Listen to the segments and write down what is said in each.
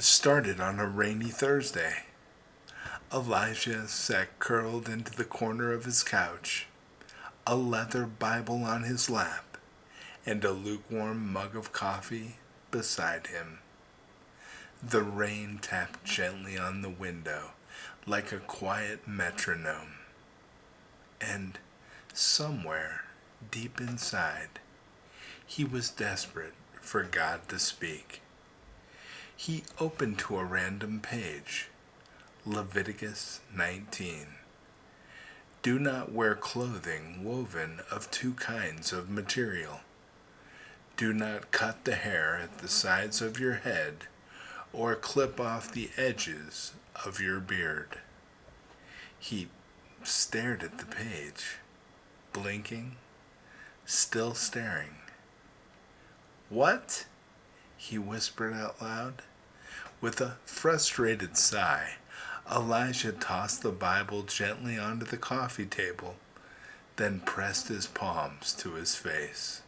started on a rainy Thursday. Elijah sat curled into the corner of his couch, a leather Bible on his lap, and a lukewarm mug of coffee beside him. The rain tapped gently on the window like a quiet metronome. And somewhere deep inside, he was desperate for God to speak. He opened to a random page, Leviticus 19. Do not wear clothing woven of two kinds of material. Do not cut the hair at the sides of your head or clip off the edges of your beard. He stared at the page, blinking, still staring. What? He whispered out loud. With a frustrated sigh, Elijah tossed the Bible gently onto the coffee table, then pressed his palms to his face.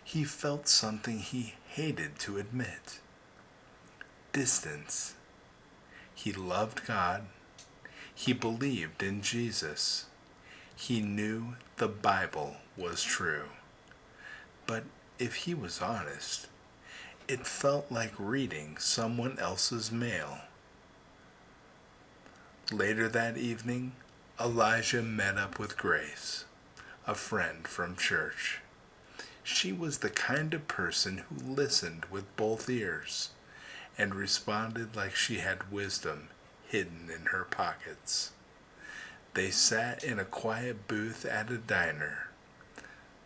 He felt something he hated to admit. Distance. He loved God. He believed in Jesus. He knew the Bible was true. But if he was honest, it felt like reading someone else's mail. Later that evening, Elijah met up with Grace, a friend from church. She was the kind of person who listened with both ears and responded like she had wisdom hidden in her pockets. They sat in a quiet booth at a diner,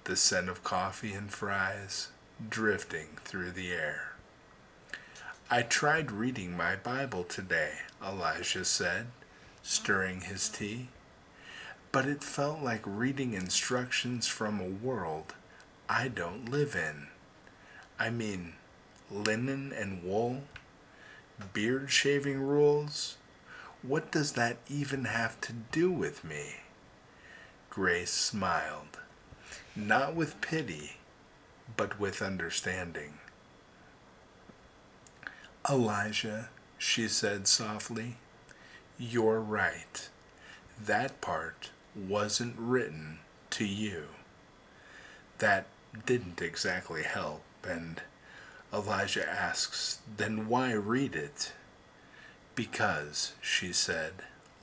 the scent of coffee and fries drifting through the air. I tried reading my Bible today, Elijah said, stirring his tea, but it felt like reading instructions from a world I don't live in. I mean, linen and wool, beard shaving rules. What does that even have to do with me? Grace smiled, not with pity, but with understanding. Elijah, she said softly, you're right. That part wasn't written to you. That didn't exactly help, and Elijah asks, then why read it? Because, she said,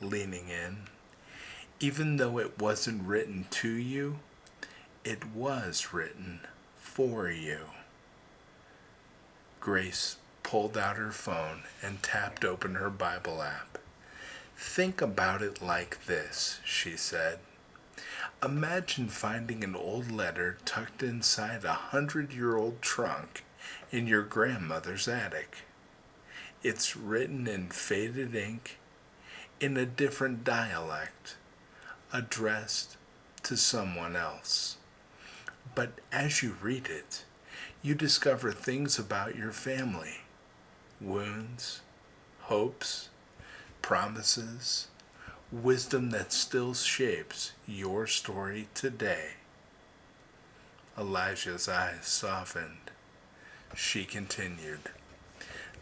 leaning in, even though it wasn't written to you, it was written for you. Grace pulled out her phone and tapped open her Bible app. Think about it like this, she said. Imagine finding an old letter tucked inside a 100-year-old trunk in your grandmother's attic. It's written in faded ink, in a different dialect, addressed to someone else. But as you read it, you discover things about your family, wounds, hopes, promises, wisdom that still shapes your story today. Elijah's eyes softened. She continued,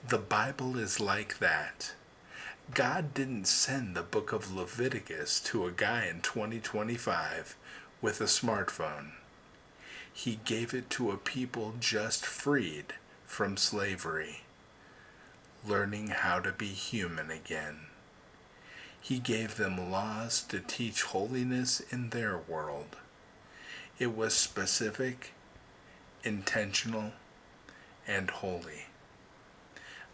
the Bible is like that. God didn't send the book of Leviticus to a guy in 2025 with a smartphone. He gave it to a people just freed from slavery, learning how to be human again. He gave them laws to teach holiness in their world. It was specific, intentional, and holy.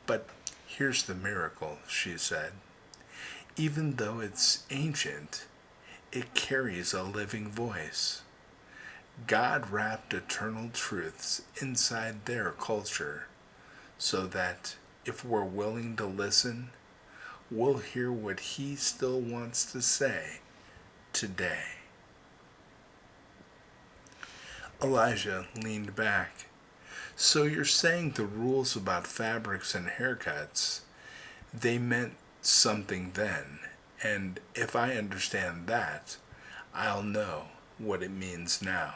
But here's the miracle, she said. Even though it's ancient, it carries a living voice. God wrapped eternal truths inside their culture so that if we're willing to listen, we'll hear what he still wants to say today. Elijah leaned back. So you're saying the rules about fabrics and haircuts, they meant something then, and if I understand that, I'll know what it means now.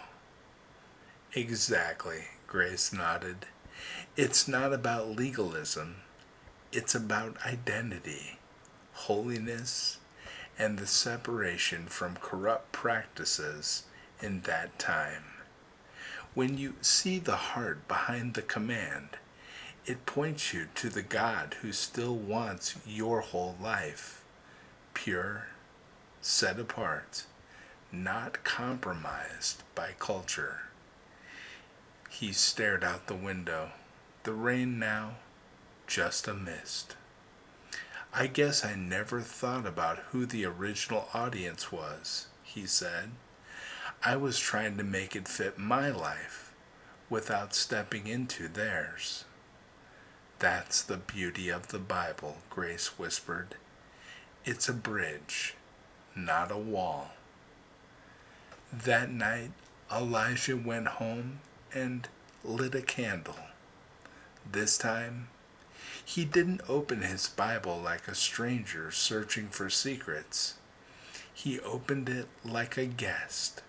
Exactly, Grace nodded. It's not about legalism, It's about identity, holiness, and the separation from corrupt practices in that time. When you see the heart behind the command, it points you to the God who still wants your whole life, pure, set apart, not compromised by culture. He stared out the window. The rain now, just a mist. I guess I never thought about who the original audience was, he said. I was trying to make it fit my life without stepping into theirs. That's the beauty of the Bible, Grace whispered. It's a bridge, not a wall. That night, Elijah went home and lit a candle. This time, he didn't open his Bible like a stranger searching for secrets. He opened it like a guest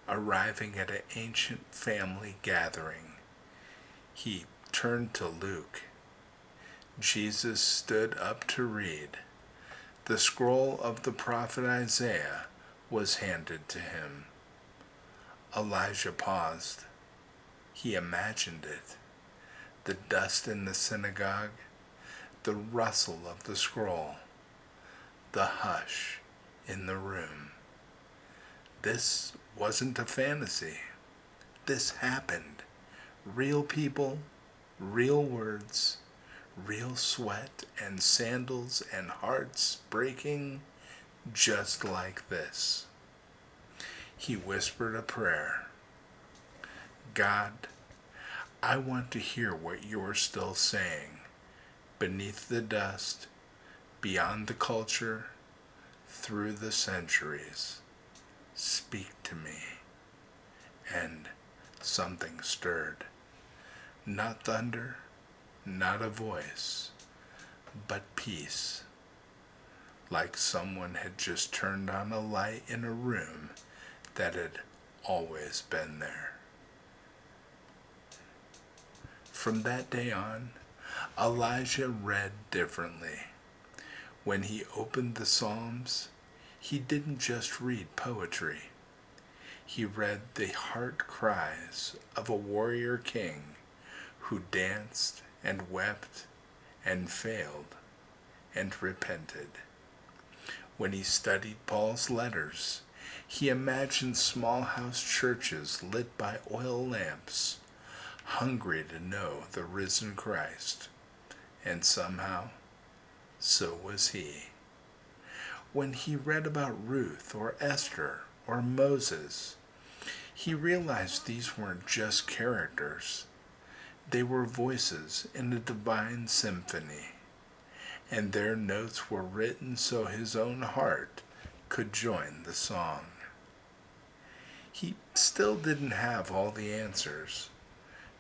arriving at an ancient family gathering. He turned to Luke. Jesus stood up to read. The scroll of the prophet Isaiah was handed to him. Elijah paused. He imagined it. The dust in the synagogue, the rustle of the scroll, the hush in the room. This wasn't a fantasy. This happened. Real people, real words, real sweat and sandals and hearts breaking just like this. He whispered a prayer. God, I want to hear what you're still saying, beneath the dust, beyond the culture, through the centuries. Speak to me. And something stirred. Not thunder, not a voice, but peace. Like someone had just turned on a light in a room that had always been there. From that day on, Elijah read differently. When he opened the Psalms, he didn't just read poetry. He read the heart cries of a warrior king who danced and wept and failed and repented. When he studied Paul's letters, he imagined small house churches lit by oil lamps, hungry to know the risen Christ. And somehow, so was he. When he read about Ruth or Esther or Moses, he realized these weren't just characters. They were voices in a divine symphony, and their notes were written so his own heart could join the song. He still didn't have all the answers,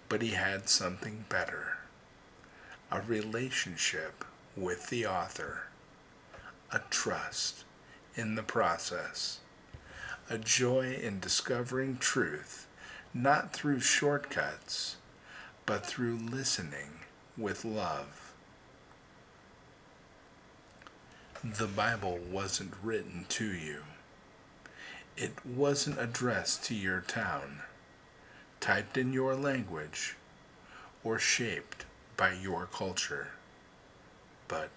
but he had something better. A relationship with the author, a trust in the process, a joy in discovering truth, not through shortcuts, but through listening with love. The Bible wasn't written to you. It wasn't addressed to your town, typed in your language, or shaped by your culture. But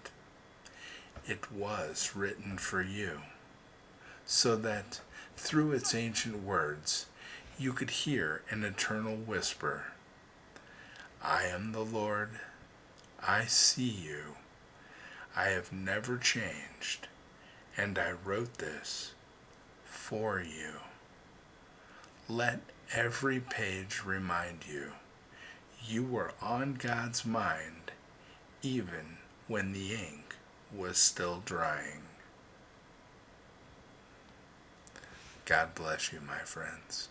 it was written for you, so that through its ancient words you could hear an eternal whisper. I am the Lord, I see you, I have never changed, and I wrote this for you. Let every page remind you, you were on God's mind, even when the ink was still drying. God bless you, my friends.